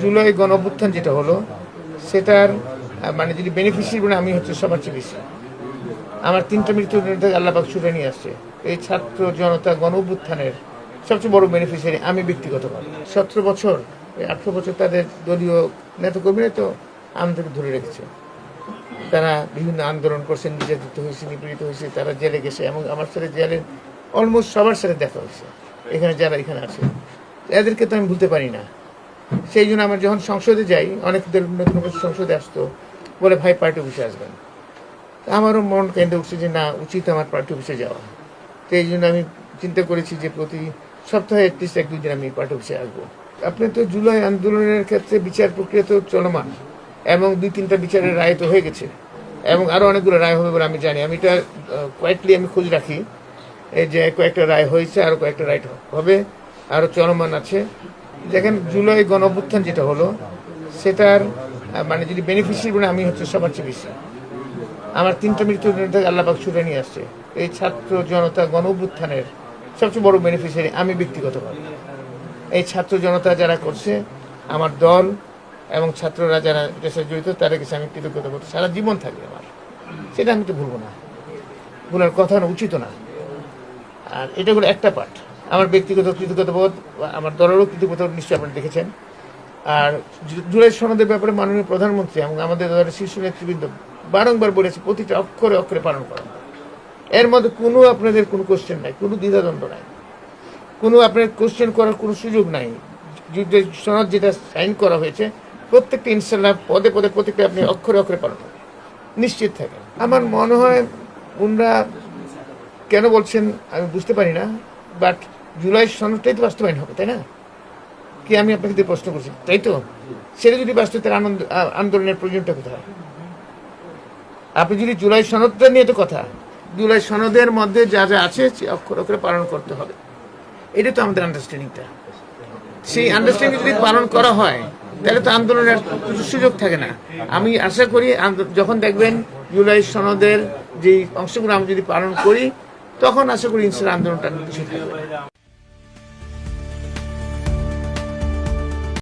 জুলাই গণঅভ্যুত্থান যেটা হলো সেটার মানে যদি বেনিফিশিয়ারি বলে আমি হচ্ছে সবার চেয়ে বেশি। আমার 3টা মৃত্যু আল্লাহ পাক ছুটে নিয়ে আসছে। এই ছাত্র জনতা গণঅভ্যুত্থানের সবচেয়ে বড় বেনিফিশিয়ারি আমি ব্যক্তিগতভাবে। 17 বছর 18 বছর তাদের দলীয় নেতাকর্মীরা তো আমাদেরকে ধরে রেখেছে। তারা বিভিন্ন আন্দোলন করছে, নির্যাতিত হয়েছে, নিপীড়িত হয়েছে, তারা জেলে গেছে এবং আমার সাথে জেলের অলমোস্ট সবার সাথে দেখা হয়েছে এখানে যারা এখানে আছে। এদেরকে তো আমি ভুলতে পারি না। সেই জন্য আমার যখন সংসদে যাই, অনেক নতুন সংসদে আসতো, বলে ভাই পার্টি অফিসে আসবেন। আমারও মন কেন্দ্রে উঠছে যে না, উচিত আমার পার্টি অফিসে যাওয়া। তো এই জন্য আমি চিন্তা করেছি যে প্রতি সপ্তাহে অ্যাটলিস্ট 1-2 দিন আমি পার্টি অফিসে আসবো। আপনি তো জুলাই আন্দোলনের ক্ষেত্রে বিচার প্রক্রিয়া তো চলমান এবং 2-3টা বিচারের রায় তো হয়ে গেছে এবং আরও অনেকগুলো রায় হবে বলে আমি জানি। আমি এটা কোয়াইটলি আমি খোঁজ রাখি এই যে কয়েকটা রায় হয়েছে, আরও কয়েকটা রায় হবে, আরও চলমান আছে। দেখেন, জুলাই গণঅভ্যুত্থান যেটা হলো সেটার মানে যদি বেনিফিশিয়ারি বলে আমি হচ্ছে সবার চেয়ে বেশি। আমার 3টা মৃত্যু আল্লাহ পাক ছুটে নিয়ে আসছে। এই ছাত্র জনতা গণঅভ্যুত্থানের সবচেয়ে বড় বেনিফিশিয়ারি আমি ব্যক্তিগতভাবে। এই ছাত্র জনতা যারা করছে, আমার দল এবং ছাত্ররা যারা এটার সাথে জড়িত, তাদের কাছে আমি কৃতজ্ঞতা করতে সারা জীবন থাকবে আমার। সেটা আমি তো ভুলবো না, ভুলার কথা না, উচিত না। আর এটা হলো একটা পার্ট। আমার ব্যক্তিগত কৃতজ্ঞতাবোধ, আমার দলেরও কৃতজ্ঞতা নিশ্চয়ই আপনারা দেখেছেন। আর জুলাই সনদের ব্যাপারে মাননীয় প্রধানমন্ত্রী এবং আমাদের দলের শীর্ষ নেতৃবৃন্দ বারংবার বলেছে প্রতিটা অক্ষরে অক্ষরে পালন করা। এর মধ্যে কোনো আপনাদের কোনো কোশ্চেন নাই, কোনো দ্বিধাদ্বন্দ্ব নাই, কোনো আপনার কোশ্চেন করার কোনো সুযোগ নাই। সনদ যেটা সাইন করা হয়েছে প্রত্যেকটা ইনশাল্লাহ পদে পদে প্রত্যেকটা আপনি অক্ষরে অক্ষরে পালন করবেন, নিশ্চিত থাকেন। আমার মনে হয় ওনারা কেন বলছেন আমি বুঝতে পারি না, বাট জুলাই সনদটাই তো বাস্তবায়ন হবে, তাই না? কি আমি আপনাকে দিয়ে প্রশ্ন করছি, তাই তো? সেটা যদি বাস্তবের আন্দোলনের প্রয়োজনটা কোথায়? আপনি যদি জুলাই সনদটা নিয়ে তো কথা, জুলাই সনদের মধ্যে যা যা আছে অক্ষর অক্ষরে পালন করতে হবে, এটা তো আমাদের আন্ডারস্ট্যান্ডিংটা। সেই আন্ডারস্ট্যান্ডিং যদি পালন করা হয় তাহলে তো আন্দোলনের কিছু সুযোগ থাকে না। আমি আশা করি যখন দেখবেন জুলাই সনদের যে অংশগুলো আমি যদি পালন করি, তখন আশা করি ইনশাল্লাহ আন্দোলনটা কিছু থাকবে।